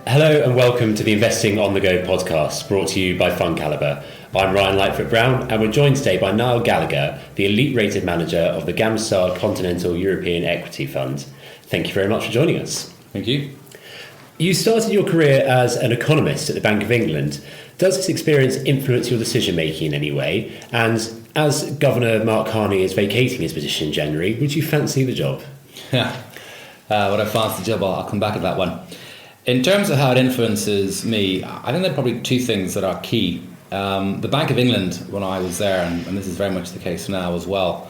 Hello and welcome to the Investing on the Go podcast, brought to you by FundCalibre. I'm Ryan Lightfoot-Brown and we're joined today by Niall Gallagher, the elite rated manager of the Gamstar Continental European Equity Fund. Thank you very much for joining us. Thank you. You started your career as an economist at the Bank of England. Does this experience influence your decision making in any way? And as Governor Mark Carney is vacating his position in January, would you fancy the job? Yeah, would I fancy the job? I'll come back to that one. In terms of how it influences me, I think there are probably two things that are key. The Bank of England, when I was there, and this is very much the case now as well,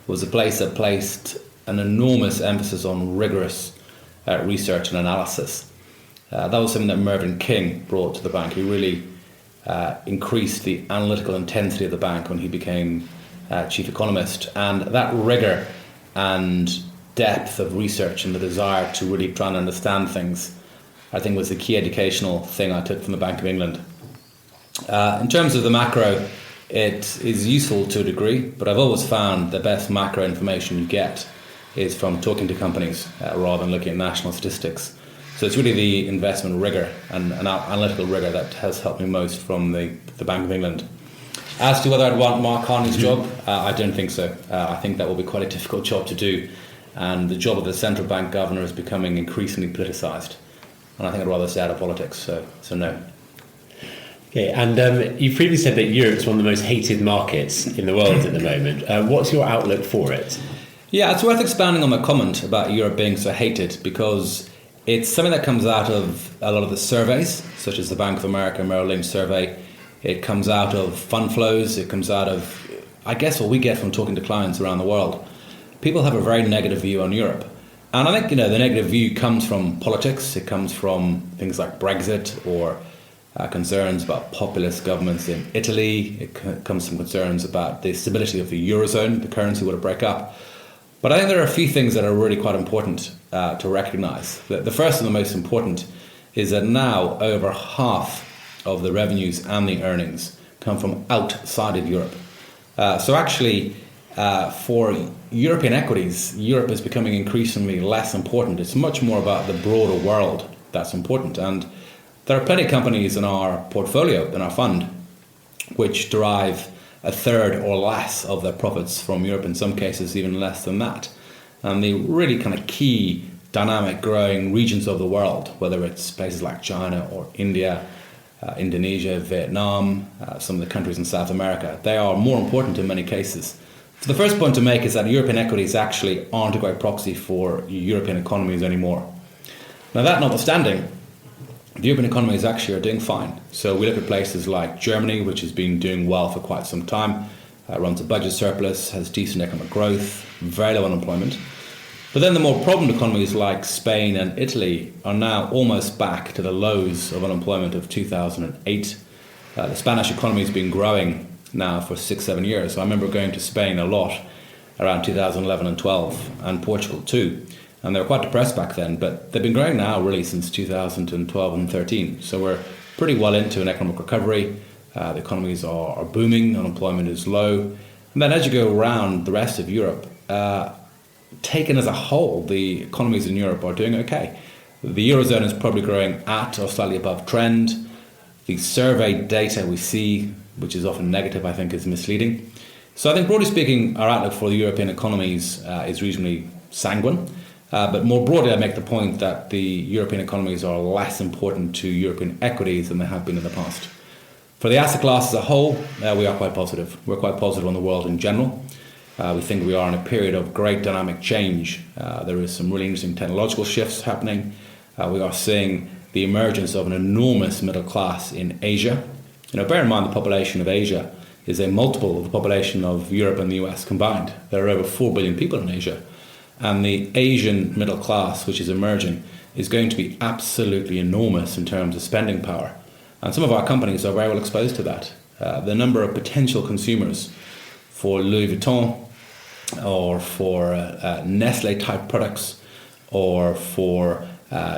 was a place that placed an enormous emphasis on rigorous research and analysis. That was something that Mervyn King brought to the bank. He really increased the analytical intensity of the bank when he became chief economist. And that rigour and depth of research and the desire to really try and understand things, I think, was the key educational thing I took from the Bank of England. In terms of the macro, it is useful to a degree, but I've always found the best macro information you get is from talking to companies rather than looking at national statistics. So it's really the investment rigour and analytical rigour that has helped me most from the Bank of England. As to whether I'd want Mark Carney's job, I don't think so. I think that will be quite a difficult job to do, and the job of the central bank governor is becoming increasingly politicised. And I think I'd rather stay out of politics, so no. Okay, and you previously said that Europe's one of the most hated markets in the world at the moment. What's your outlook for it? Yeah, it's worth expanding on my comment about Europe being so hated, because it's something that comes out of a lot of the surveys, such as the Bank of America Merrill Lynch survey. It comes out of fund flows. It comes out of, I guess, what we get from talking to clients around the world. People have a very negative view on Europe. And I think, the negative view comes from politics. It comes from things like Brexit or concerns about populist governments in Italy. It comes from concerns about the stability of the Eurozone, the currency would break up. But I think there are a few things that are really quite important to recognise. The first and the most important is that now over half of the revenues and the earnings come from outside of Europe. So actually, for European equities, Europe is becoming increasingly less important. It's much more about the broader world that's important. And there are plenty of companies in our portfolio, in our fund, which derive a third or less of their profits from Europe, in some cases even less than that. And the really kind of key dynamic growing regions of the world, whether it's places like China or India, Indonesia, Vietnam, some of the countries in South America, they are more important in many cases. So the first point to make is that European equities actually aren't a great proxy for European economies anymore. Now, that notwithstanding, the European economies actually are doing fine. So we look at places like Germany, which has been doing well for quite some time, runs a budget surplus, has decent economic growth, very low unemployment. But then the more problem economies like Spain and Italy are now almost back to the lows of unemployment of 2008. The Spanish economy has been growing now for 6-7 years. So I remember going to Spain a lot around 2011 and 12, and Portugal too. And they were quite depressed back then, but they've been growing now really since 2012 and 13. So we're pretty well into an economic recovery. The economies are booming, unemployment is low. And then as you go around the rest of Europe, taken as a whole, the economies in Europe are doing okay. The Eurozone is probably growing at or slightly above trend. The survey data we see, which is often negative, I think is misleading. So I think broadly speaking, our outlook for the European economies is reasonably sanguine. But more broadly, I make the point that the European economies are less important to European equities than they have been in the past. For the asset class as a whole, we are quite positive. We're quite positive on the world in general. We think we are in a period of great dynamic change. There is some really interesting technological shifts happening. We are seeing the emergence of an enormous middle class in Asia. Bear in mind the population of Asia is a multiple of the population of Europe and the US combined. There are over 4 billion people in Asia. And the Asian middle class, which is emerging, is going to be absolutely enormous in terms of spending power. And some of our companies are very well exposed to that. The number of potential consumers for Louis Vuitton or for Nestle-type products or for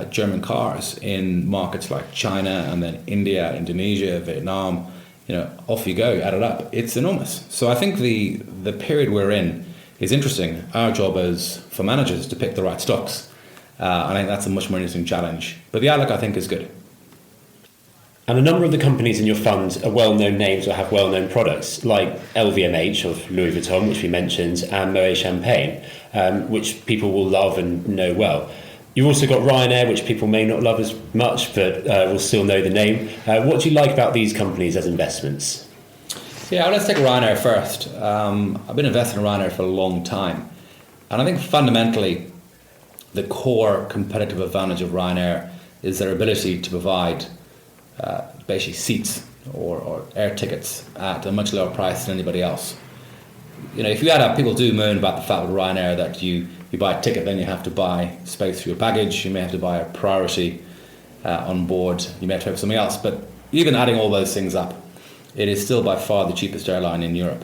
German cars in markets like China and then India, Indonesia, Vietnam, off you go, add it up. It's enormous. So I think the period we're in is interesting. Our job is for managers to pick the right stocks. I think that's a much more interesting challenge. But the outlook, I think, is good. And a number of the companies in your fund are well-known names or have well-known products, like LVMH of Louis Vuitton, which we mentioned, and Moet Champagne, which people will love and know well. You've also got Ryanair, which people may not love as much, but will still know the name. What do you like about these companies as investments? Yeah, let's take Ryanair first. I've been investing in Ryanair for a long time. And I think fundamentally, the core competitive advantage of Ryanair is their ability to provide basically seats or air tickets at a much lower price than anybody else. If you add up, people do moan about the fact with Ryanair that you buy a ticket, then you have to buy space for your baggage, you may have to buy a priority on board, you may have to have something else. But even adding all those things up, it is still by far the cheapest airline in Europe.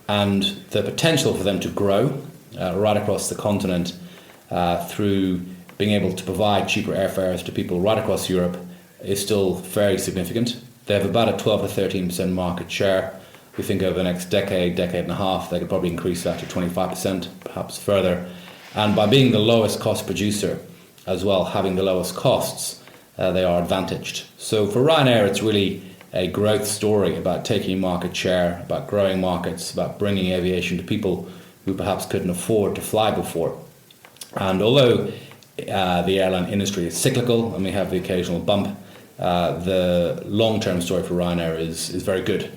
And the potential for them to grow right across the continent through being able to provide cheaper airfares to people right across Europe is still very significant. They have about a 12 to 13% market share. We think over the next decade and a half, they could probably increase that to 25%, perhaps further. And by being the lowest cost producer as well, having the lowest costs, they are advantaged. So for Ryanair, it's really a growth story about taking market share, about growing markets, about bringing aviation to people who perhaps couldn't afford to fly before. And although the airline industry is cyclical and we have the occasional bump, the long-term story for Ryanair is very good.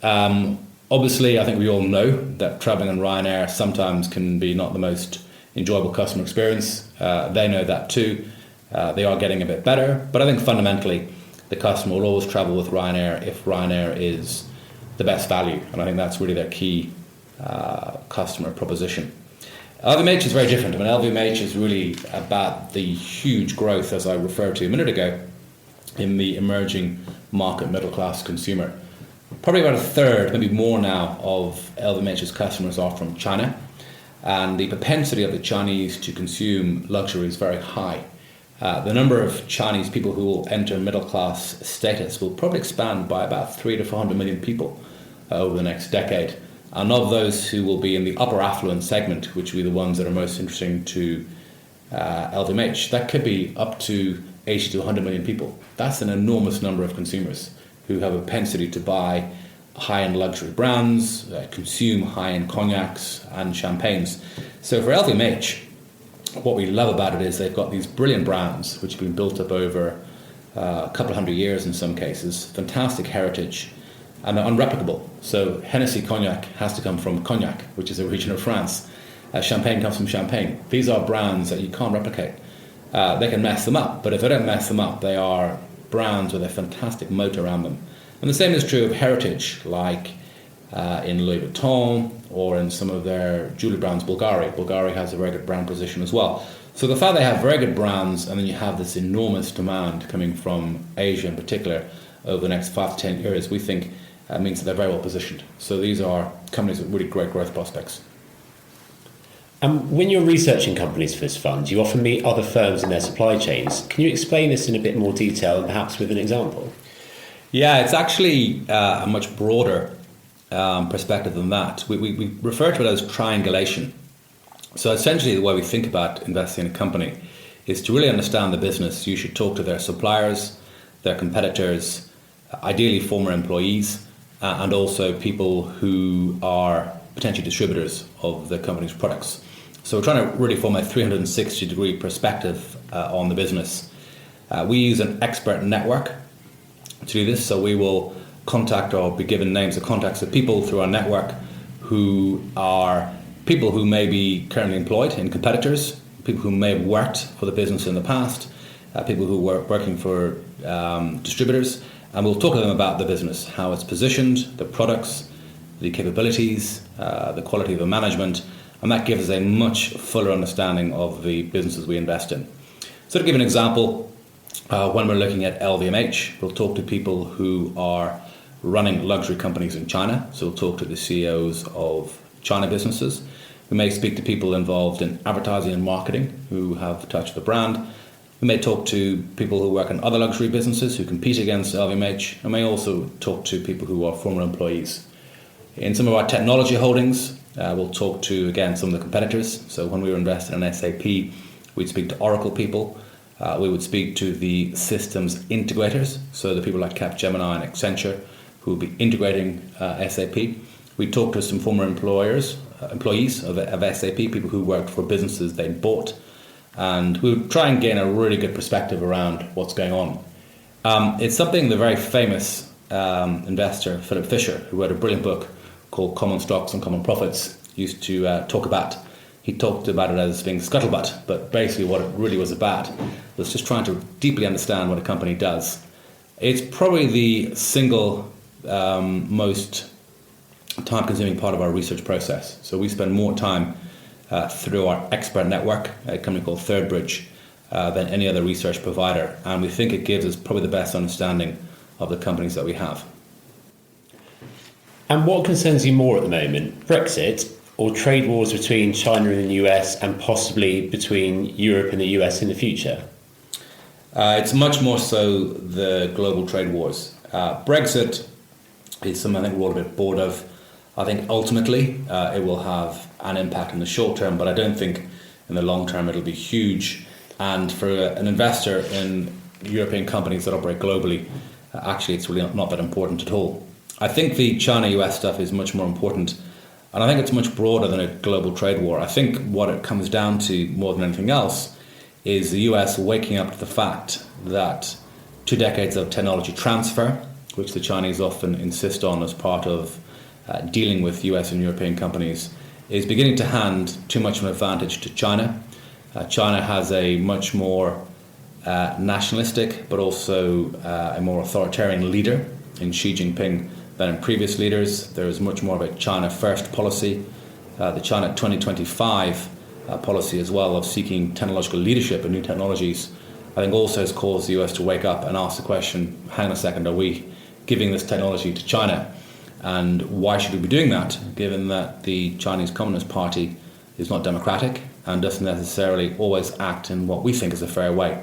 Obviously, I think we all know that travelling on Ryanair sometimes can be not the most enjoyable customer experience. They know that too. They are getting a bit better, but I think fundamentally the customer will always travel with Ryanair if Ryanair is the best value, and I think that's really their key customer proposition. LVMH is very different. LVMH is really about the huge growth, as I referred to a minute ago, in the emerging market middle-class consumer. Probably about a third, maybe more now, of LVMH's customers are from China, and the propensity of the Chinese to consume luxury is very high. The number of Chinese people who will enter middle-class status will probably expand by about 300 to 400 million people over the next decade. And of those who will be in the upper affluent segment, which will be the ones that are most interesting to LVMH, that could be up to 80 to 100 million people. That's an enormous number of consumers who have a propensity to buy high-end luxury brands, consume high-end cognacs and champagnes. So for LVMH, what we love about it is they've got these brilliant brands which have been built up over a couple of hundred years in some cases, fantastic heritage, and they're unreplicable. So Hennessy cognac has to come from Cognac, which is a region of France. Champagne comes from Champagne. These are brands that you can't replicate. They can mess them up, but if they don't mess them up, they are brands with a fantastic moat around them. And the same is true of heritage, like in Louis Vuitton or in some of their jewelry brands, Bulgari. Bulgari has a very good brand position as well. So the fact they have very good brands, and then you have this enormous demand coming from Asia in particular over the next 5 to 10 years, we think means that they're very well positioned. So these are companies with really great growth prospects. When you're researching companies for this fund, you often meet other firms in their supply chains. Can you explain this in a bit more detail and perhaps with an example? Yeah, it's actually a much broader perspective than that. We refer to it as triangulation. So essentially the way we think about investing in a company is to really understand the business. You should talk to their suppliers, their competitors, ideally former employees, and also people who are potentially distributors of the company's products. So we're trying to really form a 360-degree perspective on the business. We use an expert network to do this, so we will contact or be given names of contacts of people through our network who are people who may be currently employed in competitors, people who may have worked for the business in the past, people who were working for distributors, and we'll talk to them about the business, how it's positioned, the products, the capabilities, the quality of the management, and that gives us a much fuller understanding of the businesses we invest in. So to give an example, when we're looking at LVMH, we'll talk to people who are running luxury companies in China, so we'll talk to the CEOs of China businesses. We may speak to people involved in advertising and marketing who have touched the brand. We may talk to people who work in other luxury businesses who compete against LVMH, and may also talk to people who are former employees. In some of our technology holdings, we'll talk to, again, some of the competitors. So when we were invested in SAP, We'd speak to Oracle people. We would speak to the systems integrators, so the people like Capgemini and Accenture, who will be integrating SAP. We talked to some former employees of SAP, people who worked for businesses they bought, and we would try and gain a really good perspective around what's going on. It's something the very famous investor, Philip Fisher, who wrote a brilliant book called Common Stocks and Common Profits, used to talk about. He talked about it as being scuttlebutt, but basically what it really was about was just trying to deeply understand what a company does. It's probably the single most time-consuming part of our research process. So we spend more time through our expert network, a company called ThirdBridge, than any other research provider. And we think it gives us probably the best understanding of the companies that we have. And what concerns you more at the moment, Brexit or trade wars between China and the US and possibly between Europe and the US in the future? It's much more so the global trade wars. Brexit is something I think we're all a bit bored of. I think ultimately it will have an impact in the short term, but I don't think in the long term it'll be huge. And for an investor in European companies that operate globally, actually it's really not that important at all. I think the China-US stuff is much more important, and I think it's much broader than a global trade war. I think what it comes down to more than anything else is the US waking up to the fact that 2 decades of technology transfer, which the Chinese often insist on as part of dealing with US and European companies, is beginning to hand too much of an advantage to China. China has a much more nationalistic but also a more authoritarian leader in Xi Jinping than in previous leaders. There is much more of a China first policy. The China 2025 policy as well of seeking technological leadership and new technologies, I think also has caused the US to wake up and ask the question, hang on a second, are we giving this technology to China? And why should we be doing that, given that the Chinese Communist Party is not democratic and doesn't necessarily always act in what we think is a fair way?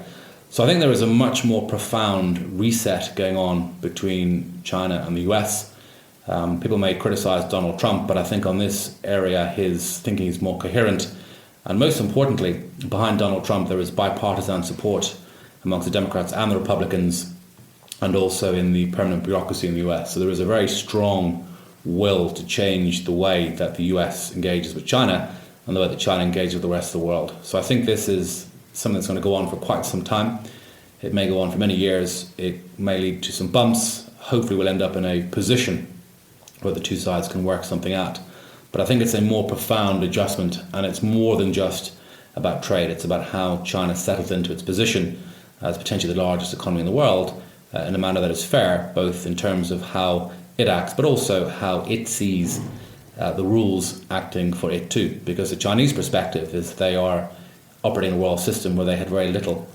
So I think there is a much more profound reset going on between China and the US. People may criticize Donald Trump, but I think on this area his thinking is more coherent. And most importantly, behind Donald Trump there is bipartisan support amongst the Democrats and the Republicans, and also in the permanent bureaucracy in the US. So there is a very strong will to change the way that the US engages with China and the way that China engages with the rest of the world. So I think this is something that's going to go on for quite some time. It may go on for many years. It may lead to some bumps. Hopefully we'll end up in a position where the two sides can work something out. But I think it's a more profound adjustment, and it's more than just about trade. It's about how China settles into its position as potentially the largest economy in the world in a manner that is fair, both in terms of how it acts, but also how it sees the rules acting for it too. Because the Chinese perspective is they are operating a world system where they had very little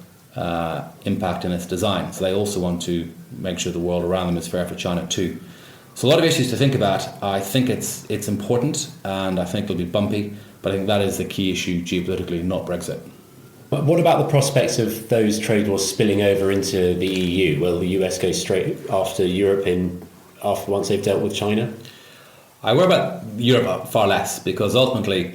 impact in its design. So they also want to make sure the world around them is fair for China too. So a lot of issues to think about. I think it's important, and I think it'll be bumpy, but I think that is the key issue geopolitically, not Brexit. But what about the prospects of those trade wars spilling over into the EU? Will the US go straight after Europe once they've dealt with China? I worry about Europe far less, because ultimately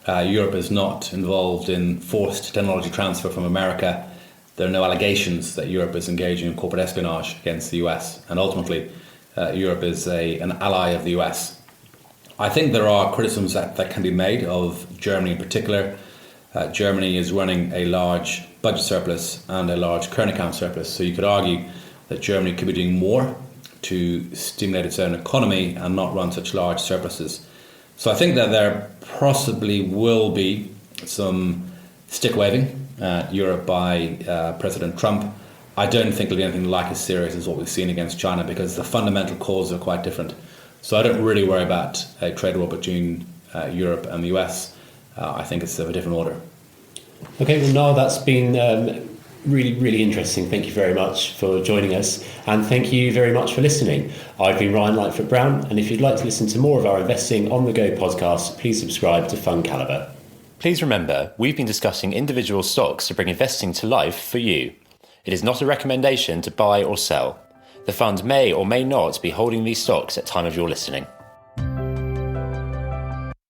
Europe is not involved in forced technology transfer from America. There are no allegations that Europe is engaging in corporate espionage against the US, and ultimately Europe is an ally of the US. I think there are criticisms that can be made of Germany in particular. Germany is running a large budget surplus and a large current account surplus, so you could argue that Germany could be doing more to stimulate its own economy and not run such large surpluses. So I think that there possibly will be some stick waving at Europe by President Trump. I don't think it'll be anything like as serious as what we've seen against China, because the fundamental causes are quite different. So I don't really worry about a trade war between Europe and the US. I think it's of a different order. Okay, well, Niall, that's been really, really interesting. Thank you very much for joining us, and thank you very much for listening. I've been Ryan Lightfoot-Brown, and if you'd like to listen to more of our Investing on the Go podcast, please subscribe to FundCalibre. Please remember, we've been discussing individual stocks to bring investing to life for you. It is not a recommendation to buy or sell. The fund may or may not be holding these stocks at time of your listening.